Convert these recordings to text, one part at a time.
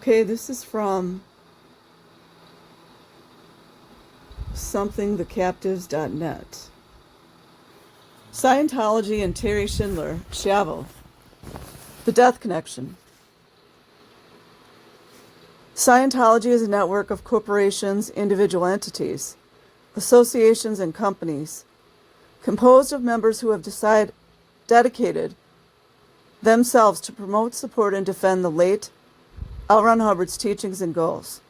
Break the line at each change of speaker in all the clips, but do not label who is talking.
Okay, this is from somethingthecaptives.net. Scientology and Terry Schindler, Chavo. The Death Connection. Scientology is a network of corporations, individual entities, associations, and companies composed of members who have dedicated themselves to promote, support, and defend the late L. Ron Hubbard's teachings and goals.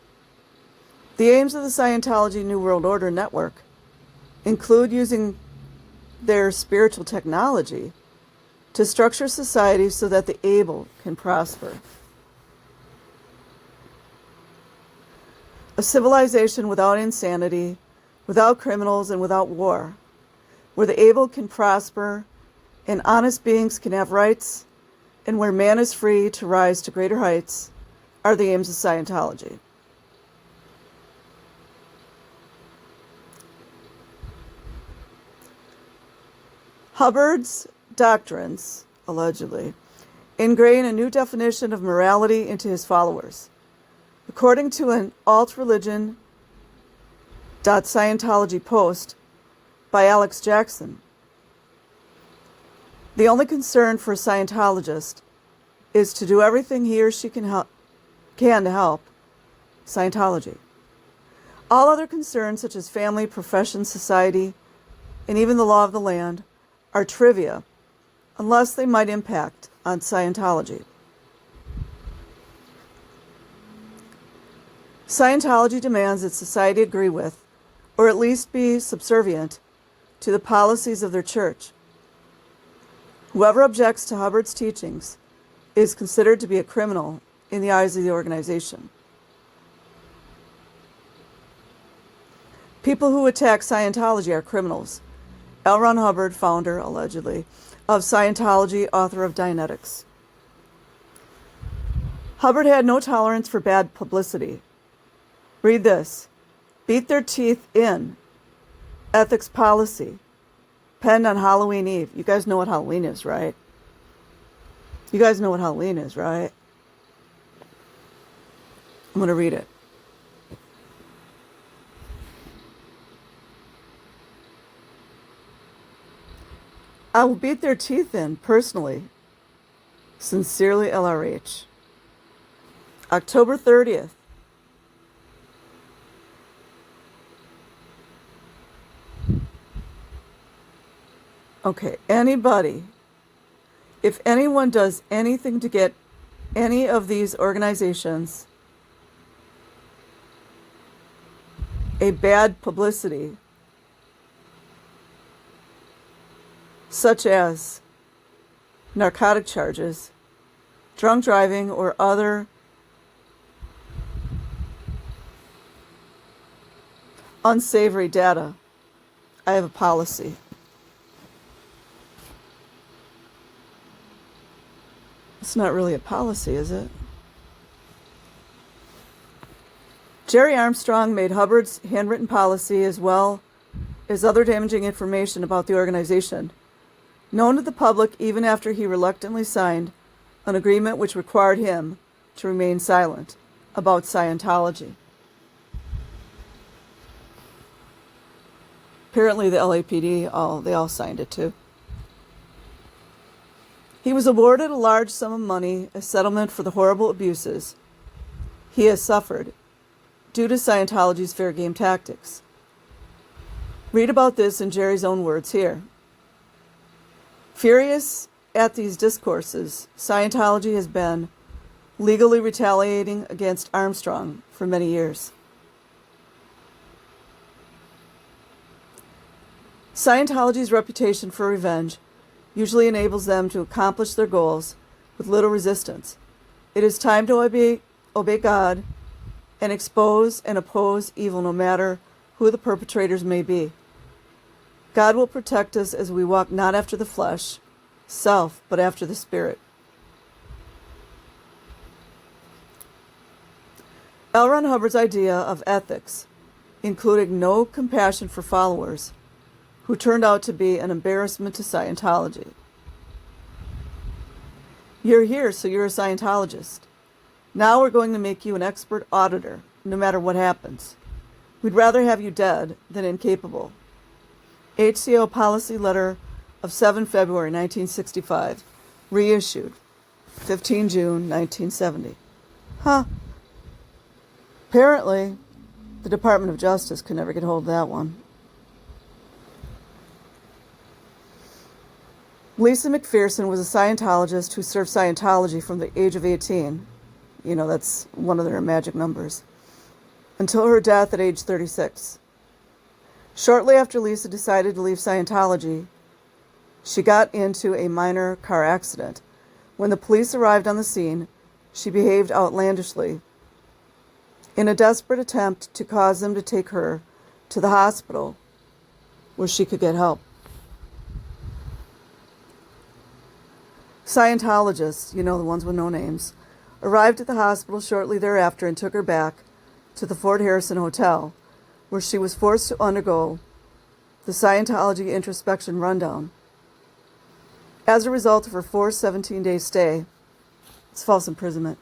The aims of the Scientology New World Order network include using their spiritual technology to structure society so that the able can prosper. A civilization without insanity, without criminals, and without war, where the able can prosper and honest beings can have rights, and where man is free to rise to greater heights, are the aims of Scientology. Hubbard's doctrines, allegedly, ingrain a new definition of morality into his followers. According to an altreligion.scientology post by Alex Jackson, the only concern for a Scientologist is to do everything he or she can to help Scientology. All other concerns, such as family, profession, society, and even the law of the land, are trivia, unless they might impact on Scientology. Scientology demands that society agree with, or at least be subservient to, the policies of their church. Whoever objects to Hubbard's teachings is considered to be a criminal in the eyes of the organization. People who attack Scientology are criminals. L. Ron Hubbard, founder, allegedly, of Scientology, author of Dianetics. Hubbard had no tolerance for bad publicity. Read this. Beat their teeth in. Ethics policy. Penned on Halloween Eve. You guys know what Halloween is, right? You guys know what Halloween is, right? I'm going to read it. I will beat their teeth in, personally. Sincerely, LRH. October 30th. Okay, anybody, if anyone does anything to get any of these organizations a bad publicity, such as narcotic charges, drunk driving, or other unsavory data, I have a policy. It's not really a policy, is it? Jerry Armstrong made Hubbard's handwritten policy, as well as other damaging information about the organization, known to the public even after he reluctantly signed an agreement which required him to remain silent about Scientology. Apparently the LAPD, they all signed it too. He was awarded a large sum of money as settlement for the horrible abuses he has suffered due to Scientology's fair game tactics. Read about this in Jerry's own words here. Furious at these discourses, Scientology has been legally retaliating against Armstrong for many years. Scientology's reputation for revenge usually enables them to accomplish their goals with little resistance. It is time to obey God and expose and oppose evil, no matter who the perpetrators may be. God will protect us as we walk not after the flesh, self, but after the Spirit. L. Ron Hubbard's idea of ethics included no compassion for followers who turned out to be an embarrassment to Scientology. You're here, so you're a Scientologist. Now we're going to make you an expert auditor, no matter what happens. We'd rather have you dead than incapable. HCO Policy Letter of 7 February 1965, reissued 15 June 1970. Apparently, the Department of Justice could never get hold of that one. Lisa McPherson was a Scientologist who served Scientology from the age of 18. You know, that's one of their magic numbers. Until her death at age 36. Shortly after Lisa decided to leave Scientology, she got into a minor car accident. When the police arrived on the scene, she behaved outlandishly. In a desperate attempt to cause them to take her to the hospital where she could get help. Scientologists, you know, the ones with no names, arrived at the hospital shortly thereafter and took her back to the Fort Harrison Hotel, where she was forced to undergo the Scientology introspection rundown. As a result of her forced 17-day stay, it's false imprisonment,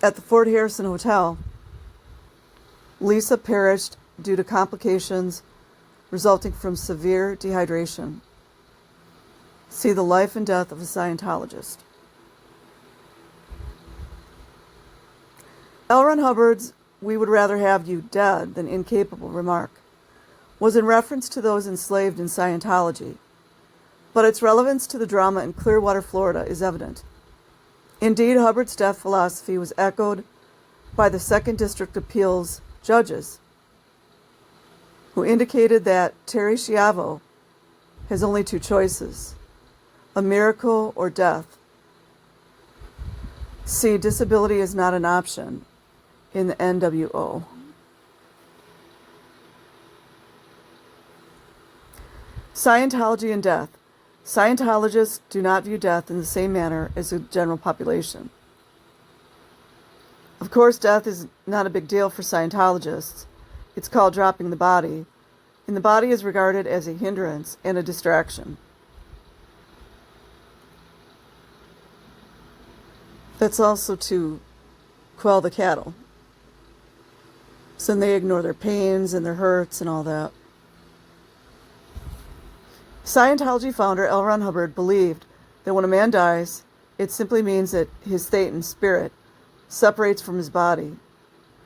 at the Fort Harrison Hotel, Lisa perished due to complications resulting from severe dehydration. See the life and death of a Scientologist. L. Ron Hubbard's "we would rather have you dead than incapable" remark was in reference to those enslaved in Scientology, but its relevance to the drama in Clearwater, Florida is evident. Indeed, Hubbard's death philosophy was echoed by the Second District Appeals judges, who indicated that Terry Schiavo has only two choices: a miracle or death. See, disability is not an option in the NWO. Scientology and death. Scientologists do not view death in the same manner as the general population. Of course, death is not a big deal for Scientologists. It's called dropping the body, and the body is regarded as a hindrance and a distraction. That's also to quell the cattle. So then they ignore their pains and their hurts and all that. Scientology founder L. Ron Hubbard believed that when a man dies, it simply means that his thetan spirit separates from his body.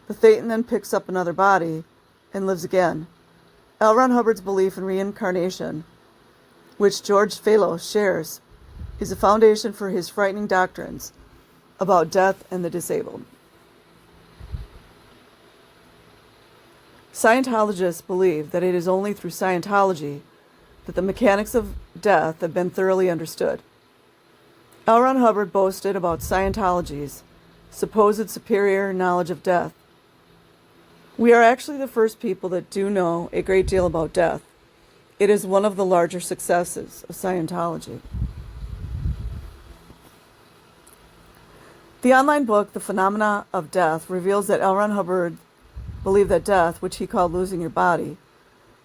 The thetan then picks up another body and lives again. L. Ron Hubbard's belief in reincarnation, which George Falo shares, is a foundation for his frightening doctrines about death and the disabled. Scientologists believe that it is only through Scientology that the mechanics of death have been thoroughly understood. L. Ron Hubbard boasted about Scientology's supposed superior knowledge of death. We are actually the first people that do know a great deal about death. It is one of the larger successes of Scientology. The online book, The Phenomena of Death, reveals that L. Ron Hubbard believed that death, which he called losing your body,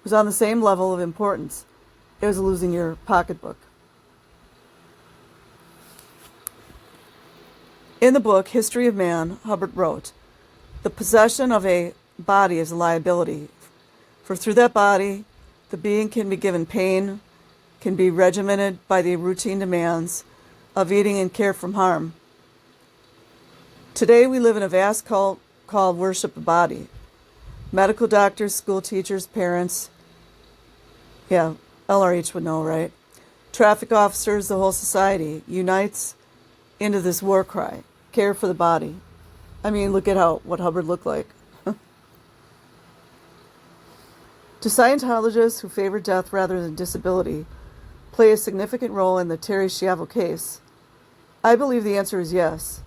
was on the same level of importance as losing your pocketbook. In the book, History of Man, Hubbard wrote, "The possession of a body is a liability, for through that body, the being can be given pain, can be regimented by the routine demands of eating and care from harm. Today we live in a vast cult called worship of body. Medical doctors, school teachers, parents, LRH would know, right? Traffic officers, the whole society unites into this war cry, care for the body." I mean, look at what Hubbard looked like. To Scientologists who favor death rather than disability play a significant role in the Terry Schiavo case? I believe the answer is yes.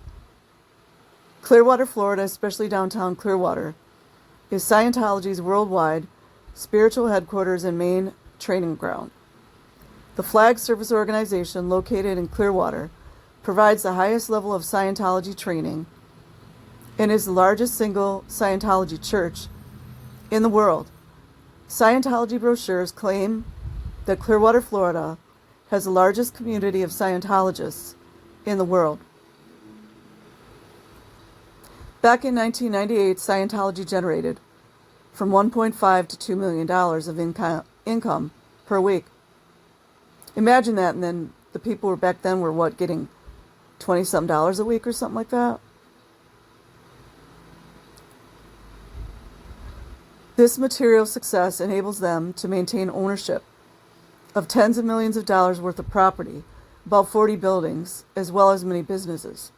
Clearwater, Florida, especially downtown Clearwater, is Scientology's worldwide spiritual headquarters and main training ground. The flag service organization located in Clearwater provides the highest level of Scientology training and is the largest single Scientology church in the world. Scientology brochures claim that Clearwater, Florida, has the largest community of Scientologists in the world. Back in 1998, Scientology generated from $1.5 to $2 million of income per week. Imagine that, and then the people were back then were getting $20-some a week or something like that. This material success enables them to maintain ownership of tens of millions of dollars worth of property, about 40 buildings, as well as many businesses.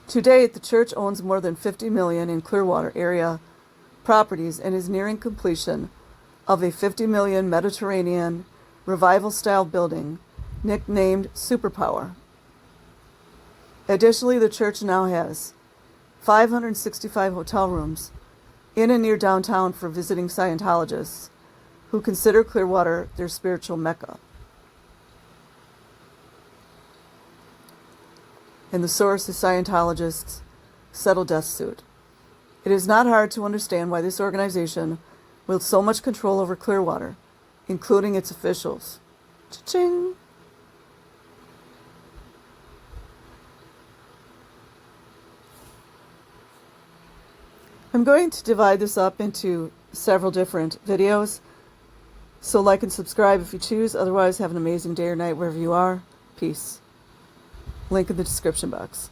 To date, the church owns more than 50 million in Clearwater area properties and is nearing completion of a 50 million Mediterranean revival-style building nicknamed Superpower. Additionally, the church now has 565 hotel rooms in and near downtown for visiting Scientologists who consider Clearwater their spiritual mecca. And the source is Scientologists' settled death suit. It is not hard to understand why this organization, with so much control over Clearwater, including its officials. Cha-ching! I'm going to divide this up into several different videos. So like and subscribe if you choose. Otherwise, have an amazing day or night wherever you are. Peace. Link in the description box.